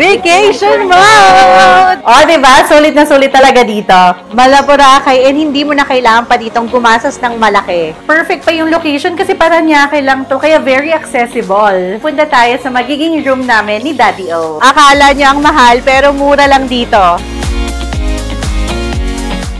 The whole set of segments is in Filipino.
Vacation mode! O, diba? Sulit na sulit talaga dito. Mala Boracay, and hindi mo na kailangan pa ditong gumastos ng malaki. Perfect pa yung location kasi Paranaque lang to, kaya very accessible. Punta tayo sa magiging room namin ni Daddy O. Akala nyo ang mahal, pero mura lang dito.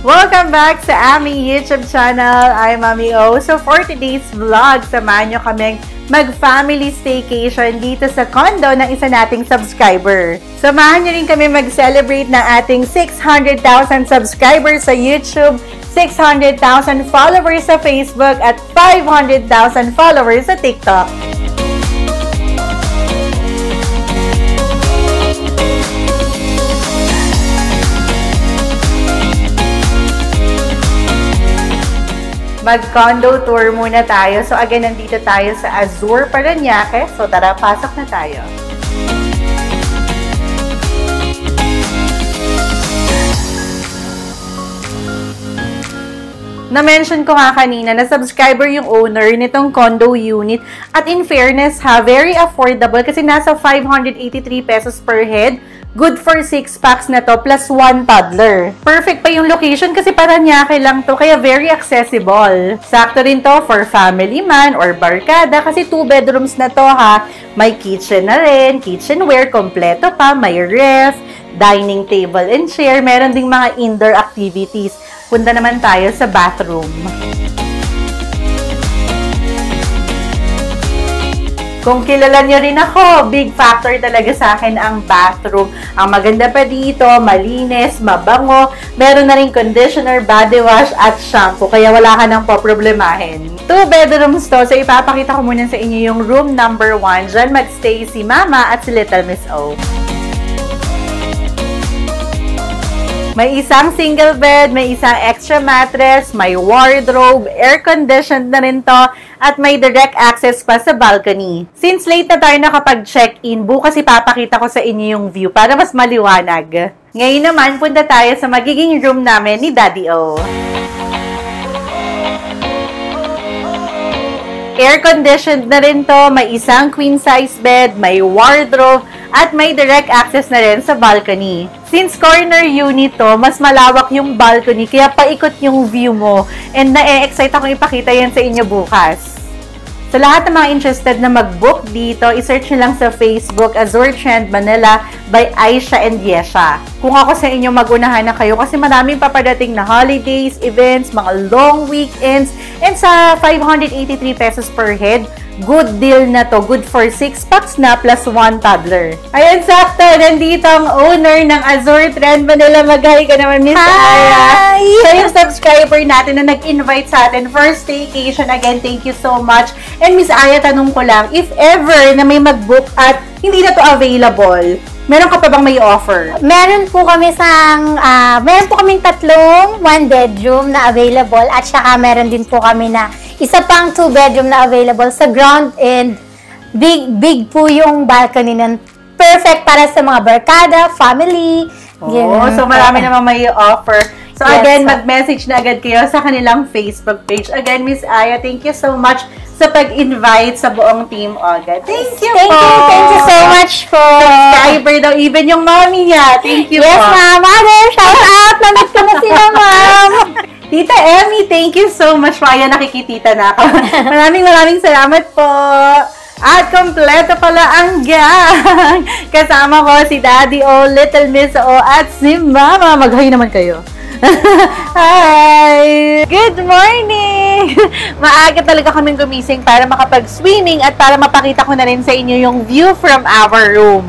Welcome back sa aming YouTube channel. I'm Mami O. So for today's vlog, samahan nyo kaming mag-family staycation dito sa condo ng isa nating subscriber. Samahan nyo rin kami mag-celebrate ng ating 600,000 subscribers sa YouTube, 600,000 followers sa Facebook, at 500,000 followers sa TikTok. Mag-condo tour muna tayo. So again, nandito tayo sa Azure, Paranaque. So tara, pasok na tayo. Na-mention ko nga kanina na subscriber yung owner nitong condo unit. At in fairness ha, very affordable kasi nasa 583 pesos per head. Good for 6 packs na to plus 1 toddler. Perfect pa yung location kasi Paranaque lang to, kaya very accessible. Sakto rin to for family man or barkada kasi 2 bedrooms na to ha. May kitchen na rin, kitchenware, kompleto pa, may ref, dining table and chair, meron ding mga indoor activities. Punta naman tayo sa bathroom. Kung kilala nyo rin ako, big factor talaga sa akin ang bathroom. Ang maganda pa dito, malinis, mabango, meron na rin conditioner, body wash, at shampoo. Kaya wala ka nang poproblemahin. 2 bedrooms to, so ipapakita ko muna sa inyo yung room number 1. Diyan magstay si Mama at si Little Miss O. May isang single bed, may isang extra mattress, may wardrobe, air-conditioned na rin to, at may direct access pa sa balcony. Since late na tayo nakapag-check-in, bukas ipapakita ko sa inyo yung view para mas maliwanag. Ngayon naman, punta tayo sa magiging room namin ni Daddy O. Air-conditioned na rin to, may isang queen-size bed, may wardrobe, at may direct access na rin sa balcony. Since corner unit to, mas malawak yung balcony, kaya paikot yung view mo. And na-excite akong ipakita yan sa inyo bukas. Sa lahat ng mga interested na mag-book dito, isearch nyo lang sa Facebook, Azure Trend Manila by Aisha and Yesha. Kung ako sa inyo, mag-unahan na kayo kasi maraming papadating na holidays, events, mga long weekends, and sa 583 pesos per head, good deal na to. Good for 6 packs na plus 1 toddler. Ayan, sakto. Nandito ang owner ng Azure Trend Manila. Mag-hi ka naman, Miss Aya. Siya yung subscriber natin na nag-invite sa atin for staycation. Again, thank you so much. And Miss Aya, tanong ko lang, if ever na may mag-book at hindi na to available, meron ka pa bang may offer? Meron po kami meron po kaming 3 1-bedroom na available at saka meron din po kami na isa pang 2-bedroom na available sa ground, and big po yung balcony nun. Perfect para sa mga barkada, family. Oh, so marami naman may offer. So yes, again, mag-message na agad kayo sa kanilang Facebook page. Again, Miss Aya, thank you so much sa pag-invite sa buong team agad. Thank you po! Thank you so much po! Subscriber daw, even yung mommy niya. Thank you yes, po! Yes, mother! Shout out! Nandito na sila, ma'am! Tita Emmy, thank you so much. Maya, nakikitita na ako. Maraming salamat po. At kompleto pala ang gang. Kasama ko si Daddy O, Little Miss O, at si Mama. Mag-hi naman kayo. Hi! Good morning! Maaga talaga kaming gumising para makapag-swimming at para mapakita ko na rin sa inyo yung view from our room.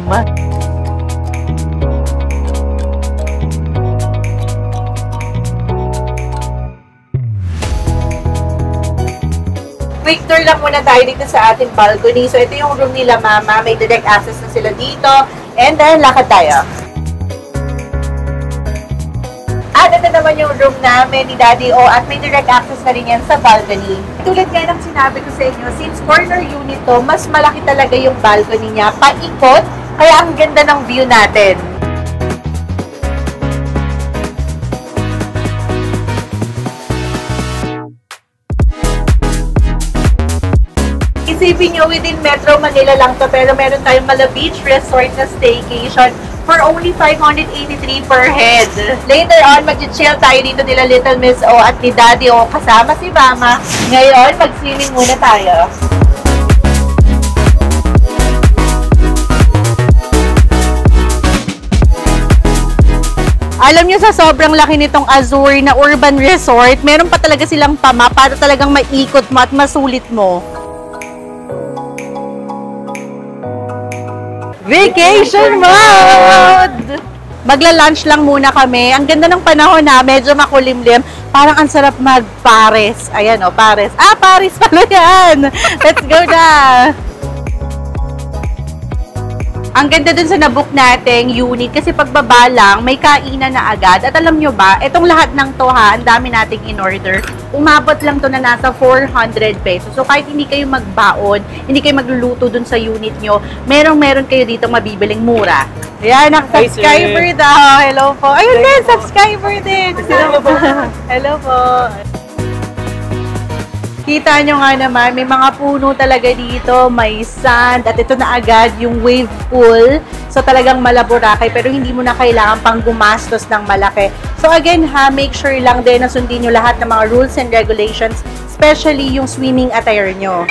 Quick tour lang muna tayo dito sa ating balcony. So, ito yung room nila, Mama. May direct access na sila dito. And then, lakad tayo. At ito naman yung room namin ni Daddy O at may direct access na rin yan sa balcony. Tulad nga ng sinabi ko sa inyo, since corner unit to, mas malaki talaga yung balcony niya, paikot, kaya ang ganda ng view natin. isipin nyo, within Metro Manila lang to, pero meron tayong Mala Beach Resort na staycation for only 583 per head. Later on, mag-chill tayo dito nila Little Miss O at ni Daddy O kasama si Mama. Ngayon, mag-swimming muna tayo. Alam nyo, sa sobrang laki nitong Azure na urban resort, meron pa talaga silang pama para talagang maikot mo at masulit mo. Vacation mode! Magla-lunch lang muna kami. Ang ganda ng panahon na, medyo makulimlim. Parang ang sarap mag-Paris. Ayan o, Paris. Ah, Paris pala yan! Let's go na! Ang ganda dun sa nabook nating unit kasi pagbaba lang, may kainan na agad. At alam nyo ba, itong lahat ng to ha, ang dami nating in-order. Umabot lang to na nasa 400 pesos. So kahit hindi kayo magbaon, hindi kayo magluluto dun sa unit nyo, meron kayo dito mabibiling mura. Ayan, subscriber daw. Hello po. Ayun din, subscriber din. Hello po. Kita nyo nga naman, may mga puno talaga dito, may sand, at ito na agad yung wave pool. So talagang malaborakay, pero hindi mo na kailangan pang gumastos ng malaki. So again ha, make sure lang din na sundin nyo lahat ng mga rules and regulations, especially yung swimming attire nyo.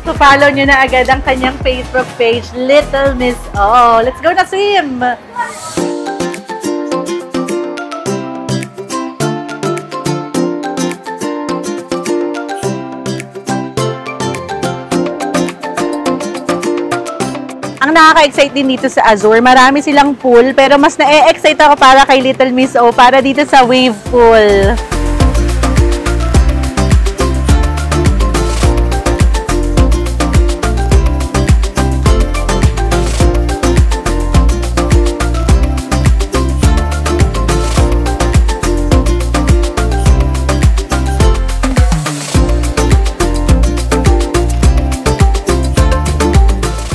So follow nyo na agad ang kanyang Facebook page, Little Miss O. Let's go na swim! Ang nakaka-excite din dito sa Azure, marami silang pool, pero mas na-excite ako para kay Little Miss O, para dito sa wave pool.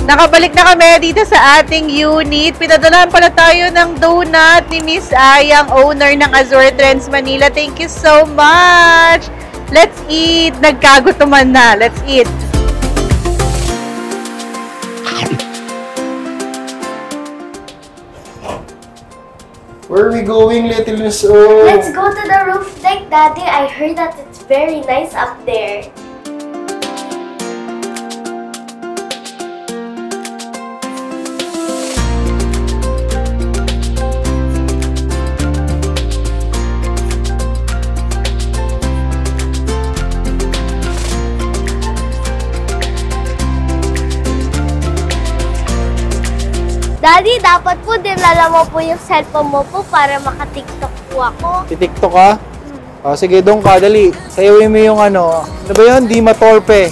Nakabalik na kami dito sa ating unit. Pinadalahan pala tayo ng donut ni Miss Ay, ang owner ng Azure Trends Manila. Thank you so much! Let's eat! Nagkagutuman na. Let's eat! Where are we going, Little Miss O? Let's go to the roof deck, Daddy. I heard that it's very nice up there. Daddy, dapat po dinala mo po yung cellphone mo po para maka-TikTok po ako. TikTok ka? Oh, sige, doon ka, dali. Sayawin mo yung ano ba yun? Di matorpe.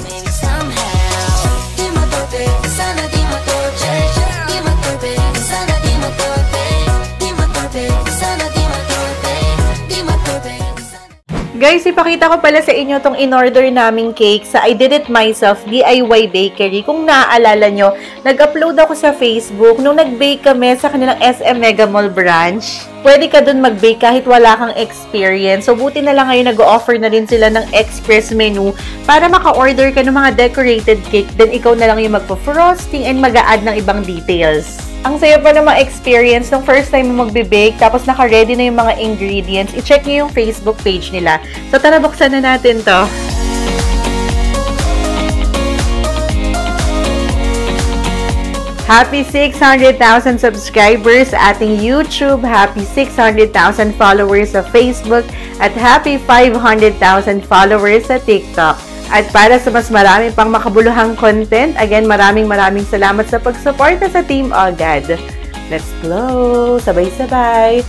Guys, ipakita ko pala sa inyo tong in-order naming cake sa I Did It Myself DIY Bakery. Kung naaalala nyo, nag-upload ako sa Facebook nung nag-bake kami sa kanilang SM Mega Mall branch. Pwede ka dun mag-bake kahit wala kang experience. So, buti na lang ngayon nag-offer na rin sila ng express menu para maka-order ka ng mga decorated cake. Then, ikaw na lang yung magpo-frosting and mag-a-add ng ibang details. Ang saya pa ng mga experience nung first time mo magbe-bake, tapos naka-ready na yung mga ingredients. I-check nyo yung Facebook page nila. So, tara, buksan na natin to. Happy 600,000 subscribers sa ating YouTube. Happy 600,000 followers sa Facebook. At happy 500,000 followers sa TikTok. At para sa mas marami pang makabuluhang content, again, maraming salamat sa pagsuporta sa Team Agad. Let's glow! Sabay-sabay!